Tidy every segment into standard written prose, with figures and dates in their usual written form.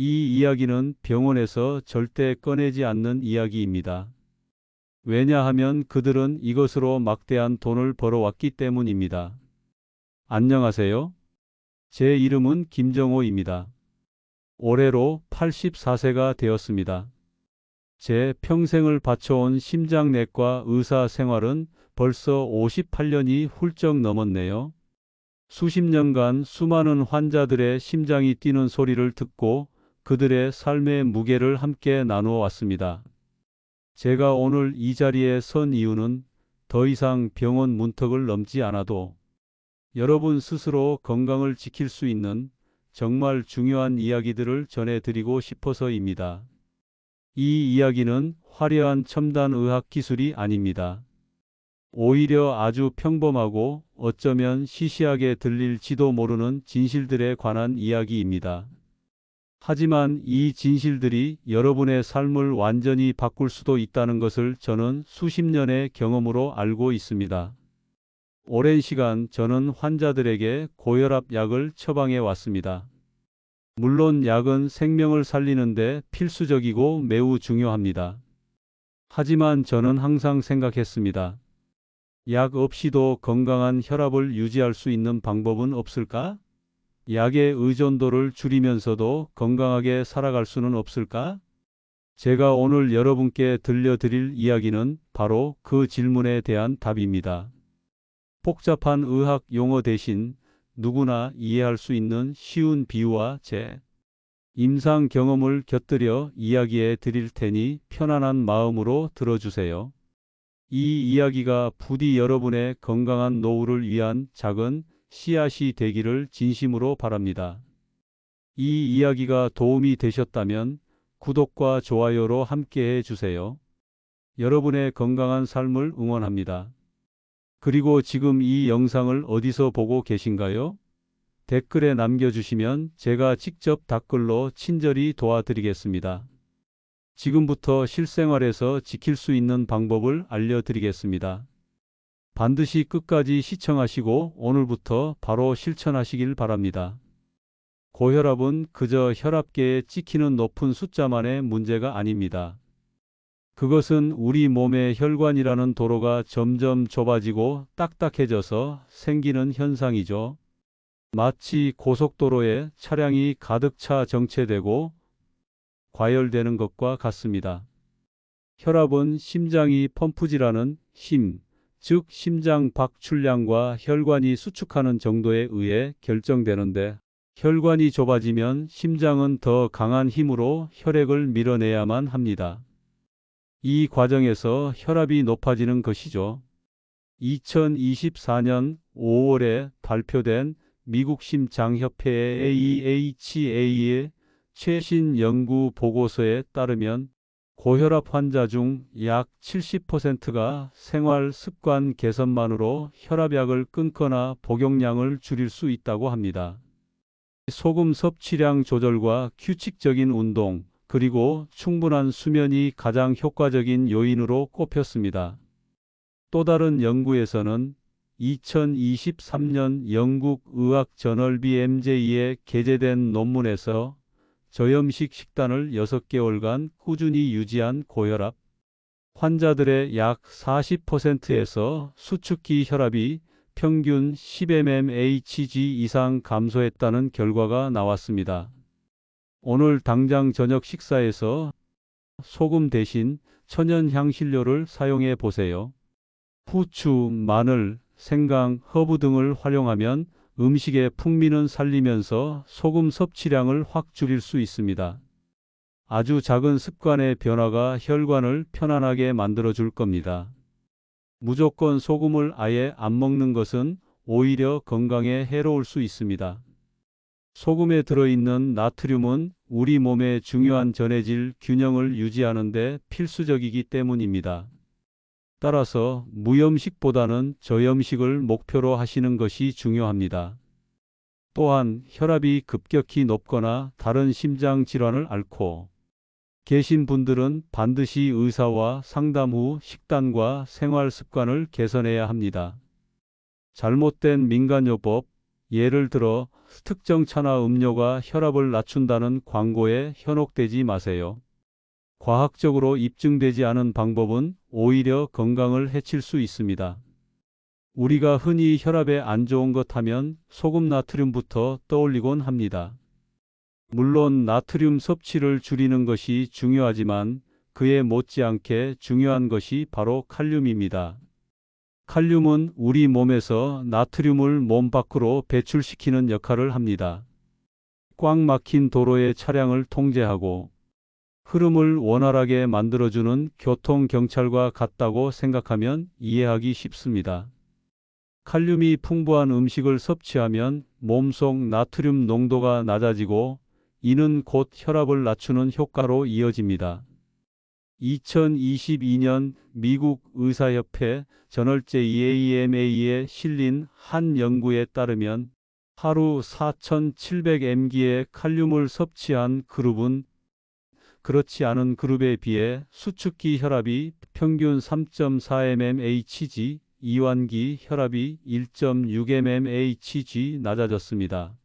이 이야기는 병원에서 절대 꺼내지 않는 이야기입니다. 왜냐하면 그들은 이것으로 막대한 돈을 벌어왔기 때문입니다. 안녕하세요. 제 이름은 김정호입니다. 올해로 84세가 되었습니다. 제 평생을 바쳐온 심장내과 의사 생활은 벌써 58년이 훌쩍 넘었네요. 수십 년간 수많은 환자들의 심장이 뛰는 소리를 듣고 그들의 삶의 무게를 함께 나누어 왔습니다. 제가 오늘 이 자리에 선 이유는 더 이상 병원 문턱을 넘지 않아도 여러분 스스로 건강을 지킬 수 있는 정말 중요한 이야기들을 전해드리고 싶어서입니다. 이 이야기는 화려한 첨단 의학 기술이 아닙니다. 오히려 아주 평범하고 어쩌면 시시하게 들릴지도 모르는 진실들에 관한 이야기입니다. 하지만 이 진실들이 여러분의 삶을 완전히 바꿀 수도 있다는 것을 저는 수십 년의 경험으로 알고 있습니다. 오랜 시간 저는 환자들에게 고혈압 약을 처방해 왔습니다. 물론 약은 생명을 살리는데 필수적이고 매우 중요합니다. 하지만 저는 항상 생각했습니다. 약 없이도 건강한 혈압을 유지할 수 있는 방법은 없을까? 약의 의존도를 줄이면서도 건강하게 살아갈 수는 없을까? 제가 오늘 여러분께 들려드릴 이야기는 바로 그 질문에 대한 답입니다. 복잡한 의학 용어 대신 누구나 이해할 수 있는 쉬운 비유와 제 임상 경험을 곁들여 이야기해 드릴 테니 편안한 마음으로 들어주세요. 이 이야기가 부디 여러분의 건강한 노후를 위한 작은 씨앗이 되기를 진심으로 바랍니다. 이 이야기가 도움이 되셨다면 구독과 좋아요로 함께해 주세요. 여러분의 건강한 삶을 응원합니다. 그리고 지금 이 영상을 어디서 보고 계신가요? 댓글에 남겨주시면 제가 직접 댓글로 친절히 도와드리겠습니다. 지금부터 실생활에서 지킬 수 있는 방법을 알려드리겠습니다. 반드시 끝까지 시청하시고 오늘부터 바로 실천하시길 바랍니다. 고혈압은 그저 혈압계에 찍히는 높은 숫자만의 문제가 아닙니다. 그것은 우리 몸의 혈관이라는 도로가 점점 좁아지고 딱딱해져서 생기는 현상이죠. 마치 고속도로에 차량이 가득 차 정체되고 과열되는 것과 같습니다. 혈압은 심장이 펌프질하는 힘, 즉 심장 박출량과 혈관이 수축하는 정도에 의해 결정되는데 혈관이 좁아지면 심장은 더 강한 힘으로 혈액을 밀어내야만 합니다. 이 과정에서 혈압이 높아지는 것이죠. 2024년 5월에 발표된 미국 심장협회의 AHA의 최신 연구 보고서에 따르면 고혈압 환자 중 약 70%가 생활 습관 개선만으로 혈압약을 끊거나 복용량을 줄일 수 있다고 합니다. 소금 섭취량 조절과 규칙적인 운동, 그리고 충분한 수면이 가장 효과적인 요인으로 꼽혔습니다. 또 다른 연구에서는 2023년 영국 의학 저널 BMJ에 게재된 논문에서 저염식 식단을 6개월간 꾸준히 유지한 고혈압 환자들의 약 40%에서 수축기 혈압이 평균 10mmHg 이상 감소했다는 결과가 나왔습니다. 오늘 당장 저녁 식사에서 소금 대신 천연 향신료를 사용해 보세요. 후추, 마늘, 생강, 허브 등을 활용하면 음식의 풍미는 살리면서 소금 섭취량을 확 줄일 수 있습니다. 아주 작은 습관의 변화가 혈관을 편안하게 만들어 줄 겁니다. 무조건 소금을 아예 안 먹는 것은 오히려 건강에 해로울 수 있습니다. 소금에 들어있는 나트륨은 우리 몸의 중요한 전해질 균형을 유지하는 데 필수적이기 때문입니다. 따라서 무염식보다는 저염식을 목표로 하시는 것이 중요합니다. 또한 혈압이 급격히 높거나 다른 심장 질환을 앓고 계신 분들은 반드시 의사와 상담 후 식단과 생활 습관을 개선해야 합니다. 잘못된 민간요법, 예를 들어 특정 차나 음료가 혈압을 낮춘다는 광고에 현혹되지 마세요. 과학적으로 입증되지 않은 방법은 오히려 건강을 해칠 수 있습니다. 우리가 흔히 혈압에 안 좋은 것 하면 소금 나트륨부터 떠올리곤 합니다. 물론 나트륨 섭취를 줄이는 것이 중요하지만 그에 못지않게 중요한 것이 바로 칼륨입니다. 칼륨은 우리 몸에서 나트륨을 몸 밖으로 배출시키는 역할을 합니다. 꽉 막힌 도로의 차량을 통제하고 흐름을 원활하게 만들어주는 교통경찰과 같다고 생각하면 이해하기 쉽습니다. 칼륨이 풍부한 음식을 섭취하면 몸속 나트륨 농도가 낮아지고 이는 곧 혈압을 낮추는 효과로 이어집니다. 2022년 미국 의사협회 저널제 EAMA에 실린 한 연구에 따르면 하루 4,700mg의 칼륨을 섭취한 그룹은 그렇지 않은 그룹에 비해 수축기 혈압이 평균 3.4 mmHg, 이완기 혈압이 1.6 mmHg 낮아졌습니다.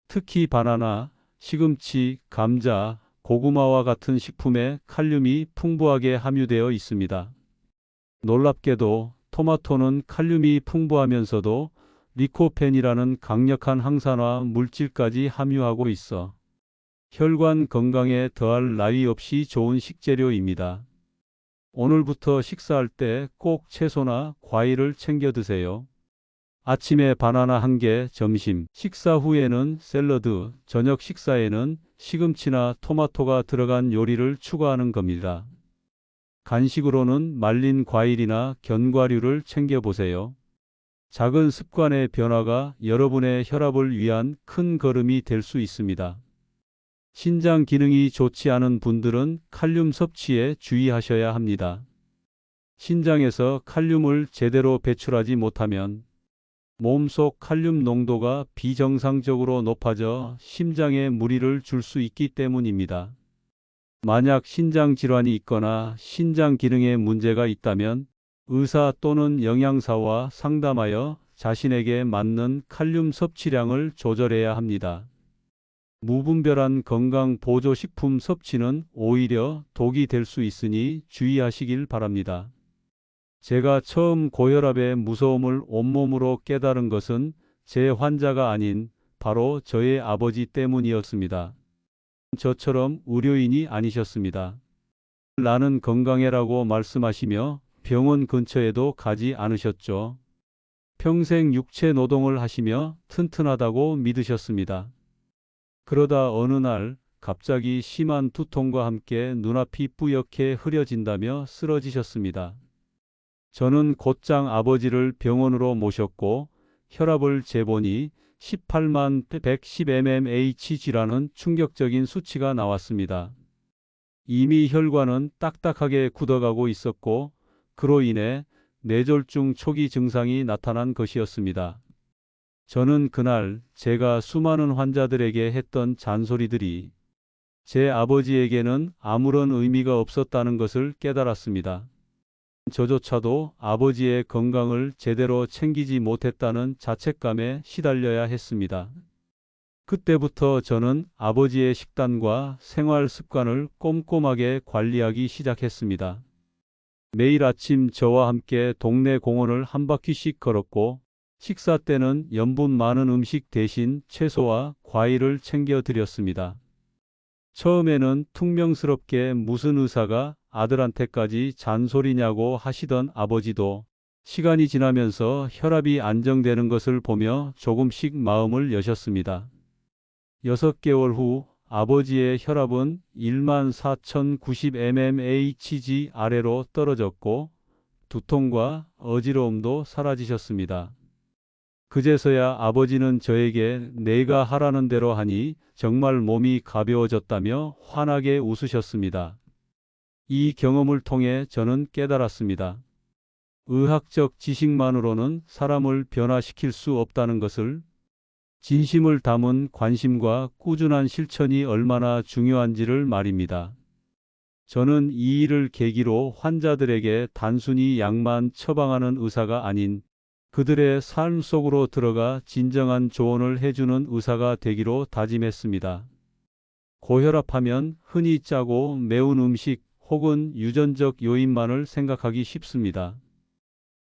특히 바나나, 시금치, 감자, 고구마와 같은 식품에 칼륨이 풍부하게 함유되어 있습니다. 놀랍게도 토마토는 칼륨이 풍부하면서도 리코펜이라는 강력한 항산화 물질까지 함유하고 있어 혈관 건강에 더할 나위 없이 좋은 식재료입니다. 오늘부터 식사할 때 꼭 채소나 과일을 챙겨 드세요. 아침에 바나나 1개, 점심 식사 후에는 샐러드, 저녁 식사에는 시금치나 토마토가 들어간 요리를 추가하는 겁니다. 간식으로는 말린 과일이나 견과류를 챙겨보세요. 작은 습관의 변화가 여러분의 혈압을 위한 큰 걸음이 될 수 있습니다. 신장 기능이 좋지 않은 분들은 칼륨 섭취에 주의하셔야 합니다. 신장에서 칼륨을 제대로 배출하지 못하면 몸속 칼륨 농도가 비정상적으로 높아져 심장에 무리를 줄 수 있기 때문입니다. 만약 신장 질환이 있거나 신장 기능에 문제가 있다면 의사 또는 영양사와 상담하여 자신에게 맞는 칼륨 섭취량을 조절해야 합니다. 무분별한 건강 보조 식품 섭취는 오히려 독이 될 수 있으니 주의하시길 바랍니다. 제가 처음 고혈압의 무서움을 온몸으로 깨달은 것은 제 환자가 아닌 바로 저의 아버지 때문이었습니다. 저처럼 의료인이 아니셨습니다. 나는 건강해라고 말씀하시며 병원 근처에도 가지 않으셨죠. 평생 육체 노동을 하시며 튼튼하다고 믿으셨습니다. 그러다 어느 날 갑자기 심한 두통과 함께 눈앞이 뿌옇게 흐려진다며 쓰러지셨습니다. 저는 곧장 아버지를 병원으로 모셨고 혈압을 재보니 18만 110 mmHg라는 충격적인 수치가 나왔습니다. 이미 혈관은 딱딱하게 굳어가고 있었고 그로 인해 뇌졸중 초기 증상이 나타난 것이었습니다. 저는 그날 제가 수많은 환자들에게 했던 잔소리들이 제 아버지에게는 아무런 의미가 없었다는 것을 깨달았습니다. 저조차도 아버지의 건강을 제대로 챙기지 못했다는 자책감에 시달려야 했습니다. 그때부터 저는 아버지의 식단과 생활 습관을 꼼꼼하게 관리하기 시작했습니다. 매일 아침 저와 함께 동네 공원을 한 바퀴씩 걸었고 식사 때는 염분 많은 음식 대신 채소와 과일을 챙겨 드렸습니다. 처음에는 퉁명스럽게 무슨 의사가 아들한테까지 잔소리냐고 하시던 아버지도 시간이 지나면서 혈압이 안정되는 것을 보며 조금씩 마음을 여셨습니다. 6개월 후 아버지의 혈압은 14,090 mmHg 아래로 떨어졌고 두통과 어지러움도 사라지셨습니다. 그제서야 아버지는 저에게 내가 하라는 대로 하니 정말 몸이 가벼워졌다며 환하게 웃으셨습니다. 이 경험을 통해 저는 깨달았습니다. 의학적 지식만으로는 사람을 변화시킬 수 없다는 것을, 진심을 담은 관심과 꾸준한 실천이 얼마나 중요한지를 말입니다. 저는 이 일을 계기로 환자들에게 단순히 약만 처방하는 의사가 아닌 그들의 삶 속으로 들어가 진정한 조언을 해주는 의사가 되기로 다짐했습니다. 고혈압하면 흔히 짜고 매운 음식 혹은 유전적 요인만을 생각하기 쉽습니다.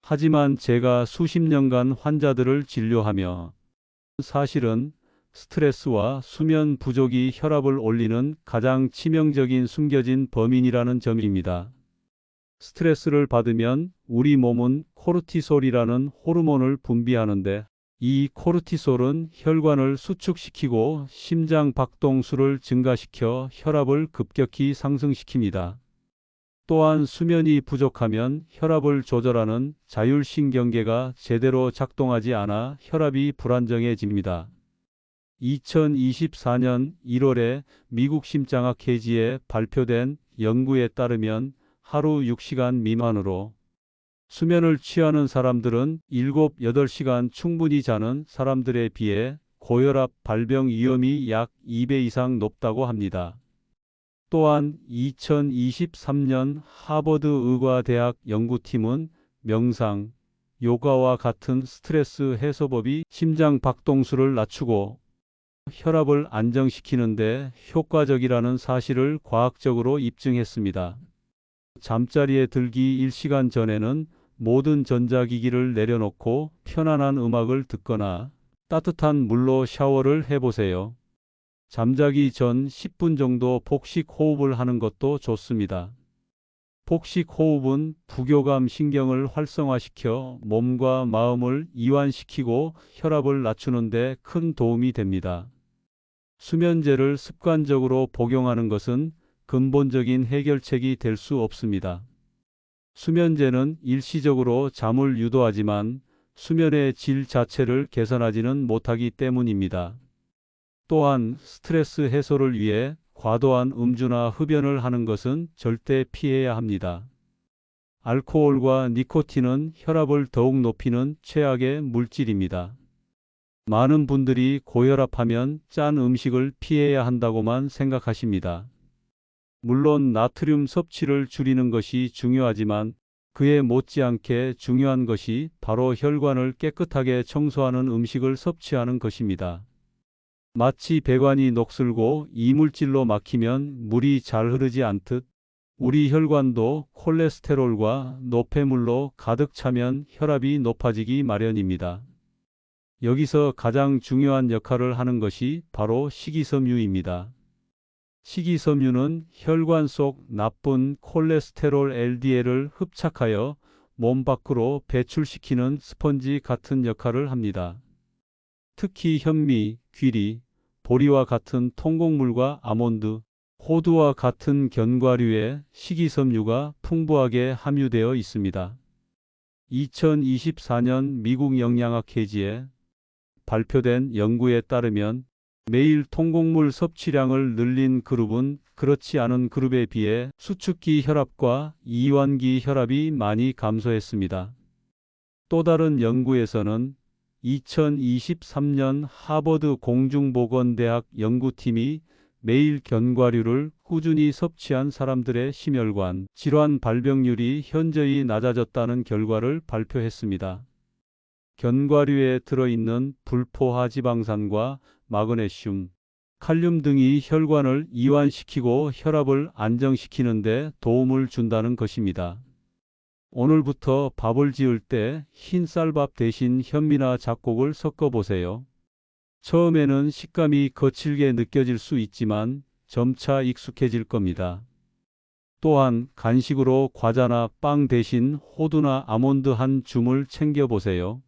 하지만 제가 수십 년간 환자들을 진료하며 사실은 스트레스와 수면 부족이 혈압을 올리는 가장 치명적인 숨겨진 범인이라는 점입니다. 스트레스를 받으면 우리 몸은 코르티솔이라는 호르몬을 분비하는데 이 코르티솔은 혈관을 수축시키고 심장 박동수를 증가시켜 혈압을 급격히 상승시킵니다. 또한 수면이 부족하면 혈압을 조절하는 자율신경계가 제대로 작동하지 않아 혈압이 불안정해집니다. 2024년 1월에 미국 심장학회지에 발표된 연구에 따르면 하루 6시간 미만으로 수면을 취하는 사람들은 7, 8시간 충분히 자는 사람들에 비해 고혈압 발병 위험이 약 2배 이상 높다고 합니다. 또한 2023년 하버드 의과대학 연구팀은 명상, 요가와 같은 스트레스 해소법이 심장 박동수를 낮추고 혈압을 안정시키는 데 효과적이라는 사실을 과학적으로 입증했습니다. 잠자리에 들기 1시간 전에는 모든 전자기기를 내려놓고 편안한 음악을 듣거나 따뜻한 물로 샤워를 해보세요. 잠자기 전 10분 정도 복식 호흡을 하는 것도 좋습니다. 복식 호흡은 부교감 신경을 활성화시켜 몸과 마음을 이완시키고 혈압을 낮추는 데 큰 도움이 됩니다. 수면제를 습관적으로 복용하는 것은 근본적인 해결책이 될 수 없습니다. 수면제는 일시적으로 잠을 유도하지만 수면의 질 자체를 개선하지는 못하기 때문입니다. 또한 스트레스 해소를 위해 과도한 음주나 흡연을 하는 것은 절대 피해야 합니다. 알코올과 니코틴은 혈압을 더욱 높이는 최악의 물질입니다. 많은 분들이 고혈압하면 짠 음식을 피해야 한다고만 생각하십니다. 물론 나트륨 섭취를 줄이는 것이 중요하지만 그에 못지않게 중요한 것이 바로 혈관을 깨끗하게 청소하는 음식을 섭취하는 것입니다. 마치 배관이 녹슬고 이물질로 막히면 물이 잘 흐르지 않듯 우리 혈관도 콜레스테롤과 노폐물로 가득 차면 혈압이 높아지기 마련입니다. 여기서 가장 중요한 역할을 하는 것이 바로 식이섬유입니다. 식이섬유는 혈관 속 나쁜 콜레스테롤 LDL을 흡착하여 몸 밖으로 배출시키는 스펀지 같은 역할을 합니다. 특히 현미, 귀리, 보리와 같은 통곡물과 아몬드, 호두와 같은 견과류에 식이섬유가 풍부하게 함유되어 있습니다. 2024년 미국 영양학회지에 발표된 연구에 따르면 매일 통곡물 섭취량을 늘린 그룹은 그렇지 않은 그룹에 비해 수축기 혈압과 이완기 혈압이 많이 감소했습니다. 또 다른 연구에서는 2023년 하버드 공중보건대학 연구팀이 매일 견과류를 꾸준히 섭취한 사람들의 심혈관 질환 발병률이 현저히 낮아졌다는 결과를 발표했습니다. 견과류에 들어있는 불포화지방산과 마그네슘, 칼륨 등이 혈관을 이완시키고 혈압을 안정시키는 데 도움을 준다는 것입니다. 오늘부터 밥을 지을 때 흰 쌀밥 대신 현미나 잡곡을 섞어 보세요. 처음에는 식감이 거칠게 느껴질 수 있지만 점차 익숙해질 겁니다. 또한 간식으로 과자나 빵 대신 호두나 아몬드 한 줌을 챙겨 보세요.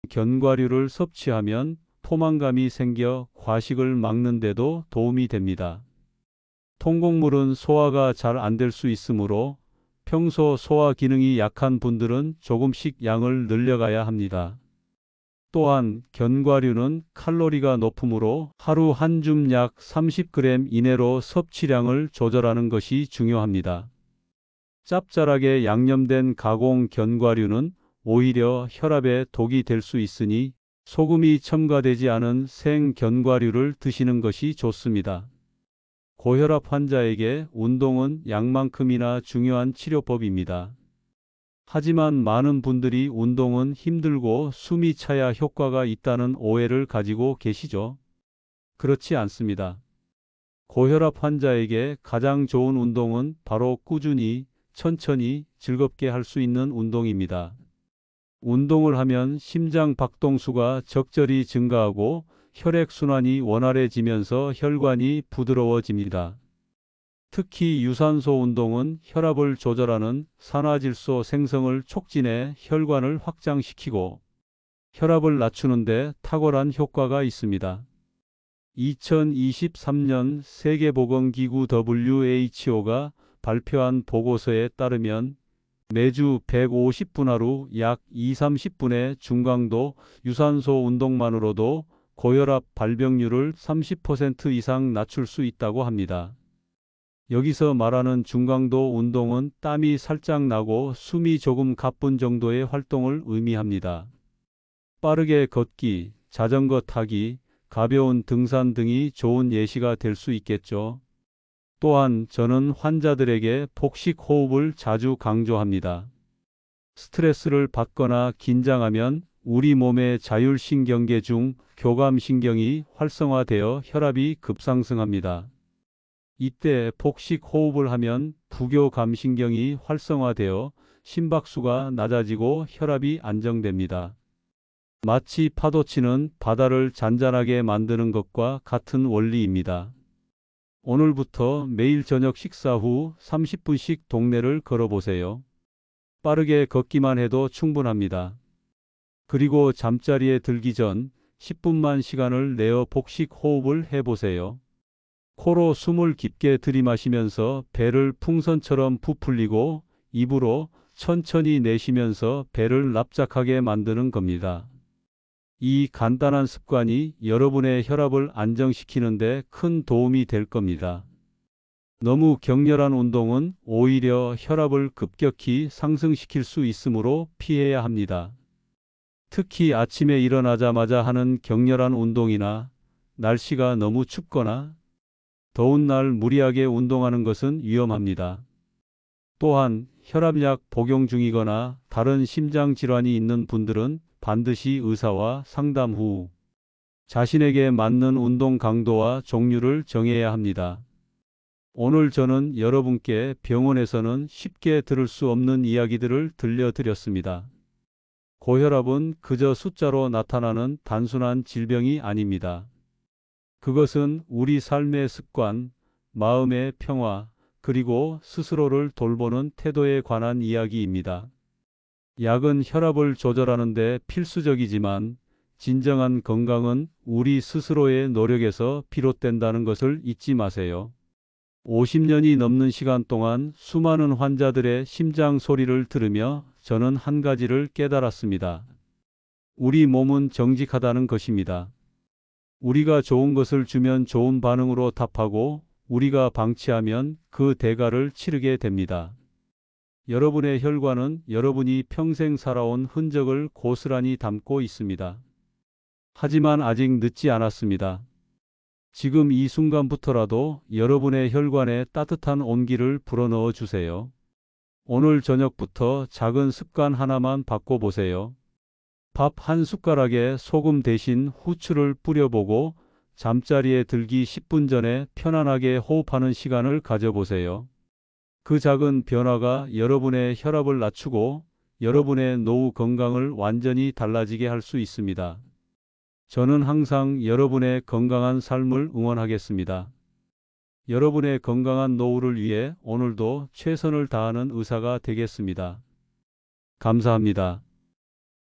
견과류를 섭취하면 포만감이 생겨 과식을 막는 데도 도움이 됩니다. 통곡물은 소화가 잘 안 될 수 있으므로 평소 소화 기능이 약한 분들은 조금씩 양을 늘려가야 합니다. 또한 견과류는 칼로리가 높으므로 하루 한 줌 약 30g 이내로 섭취량을 조절하는 것이 중요합니다. 짭짤하게 양념된 가공 견과류는 오히려 혈압에 독이 될 수 있으니 소금이 첨가되지 않은 생 견과류를 드시는 것이 좋습니다. 고혈압 환자에게 운동은 약만큼이나 중요한 치료법입니다. 하지만 많은 분들이 운동은 힘들고 숨이 차야 효과가 있다는 오해를 가지고 계시죠? 그렇지 않습니다. 고혈압 환자에게 가장 좋은 운동은 바로 꾸준히, 천천히, 즐겁게 할 수 있는 운동입니다. 운동을 하면 심장 박동수가 적절히 증가하고 혈액순환이 원활해지면서 혈관이 부드러워집니다. 특히 유산소 운동은 혈압을 조절하는 산화질소 생성을 촉진해 혈관을 확장시키고 혈압을 낮추는 데 탁월한 효과가 있습니다. 2023년 세계보건기구 WHO가 발표한 보고서에 따르면 매주 150분 하루 약 2~30분의 중강도 유산소 운동만으로도 고혈압 발병률을 30% 이상 낮출 수 있다고 합니다. 여기서 말하는 중강도 운동은 땀이 살짝 나고 숨이 조금 가쁜 정도의 활동을 의미합니다. 빠르게 걷기, 자전거 타기, 가벼운 등산 등이 좋은 예시가 될 수 있겠죠. 또한 저는 환자들에게 복식 호흡을 자주 강조합니다. 스트레스를 받거나 긴장하면 우리 몸의 자율신경계 중 교감신경이 활성화되어 혈압이 급상승합니다. 이때 복식 호흡을 하면 부교감신경이 활성화되어 심박수가 낮아지고 혈압이 안정됩니다. 마치 파도 치는 바다를 잔잔하게 만드는 것과 같은 원리입니다. 오늘부터 매일 저녁 식사 후 30분씩 동네를 걸어보세요. 빠르게 걷기만 해도 충분합니다. 그리고 잠자리에 들기 전 10분만 시간을 내어 복식 호흡을 해보세요. 코로 숨을 깊게 들이마시면서 배를 풍선처럼 부풀리고 입으로 천천히 내쉬면서 배를 납작하게 만드는 겁니다. 이 간단한 습관이 여러분의 혈압을 안정시키는 데 큰 도움이 될 겁니다. 너무 격렬한 운동은 오히려 혈압을 급격히 상승시킬 수 있으므로 피해야 합니다. 특히 아침에 일어나자마자 하는 격렬한 운동이나 날씨가 너무 춥거나 더운 날 무리하게 운동하는 것은 위험합니다. 또한 혈압약 복용 중이거나 다른 심장 질환이 있는 분들은 반드시 의사와 상담 후 자신에게 맞는 운동 강도와 종류를 정해야 합니다. 오늘 저는 여러분께 병원에서는 쉽게 들을 수 없는 이야기들을 들려드렸습니다. 고혈압은 그저 숫자로 나타나는 단순한 질병이 아닙니다. 그것은 우리 삶의 습관, 마음의 평화, 그리고 스스로를 돌보는 태도에 관한 이야기입니다. 약은 혈압을 조절하는 데 필수적이지만 진정한 건강은 우리 스스로의 노력에서 비롯된다는 것을 잊지 마세요. 50년이 넘는 시간 동안 수많은 환자들의 심장 소리를 들으며 저는 한 가지를 깨달았습니다. 우리 몸은 정직하다는 것입니다. 우리가 좋은 것을 주면 좋은 반응으로 답하고 우리가 방치하면 그 대가를 치르게 됩니다. 여러분의 혈관은 여러분이 평생 살아온 흔적을 고스란히 담고 있습니다. 하지만 아직 늦지 않았습니다. 지금 이 순간부터라도 여러분의 혈관에 따뜻한 온기를 불어넣어 주세요. 오늘 저녁부터 작은 습관 하나만 바꿔보세요. 밥 한 숟가락에 소금 대신 후추를 뿌려보고 잠자리에 들기 10분 전에 편안하게 호흡하는 시간을 가져보세요. 그 작은 변화가 여러분의 혈압을 낮추고 여러분의 노후 건강을 완전히 달라지게 할 수 있습니다. 저는 항상 여러분의 건강한 삶을 응원하겠습니다. 여러분의 건강한 노후를 위해 오늘도 최선을 다하는 의사가 되겠습니다. 감사합니다.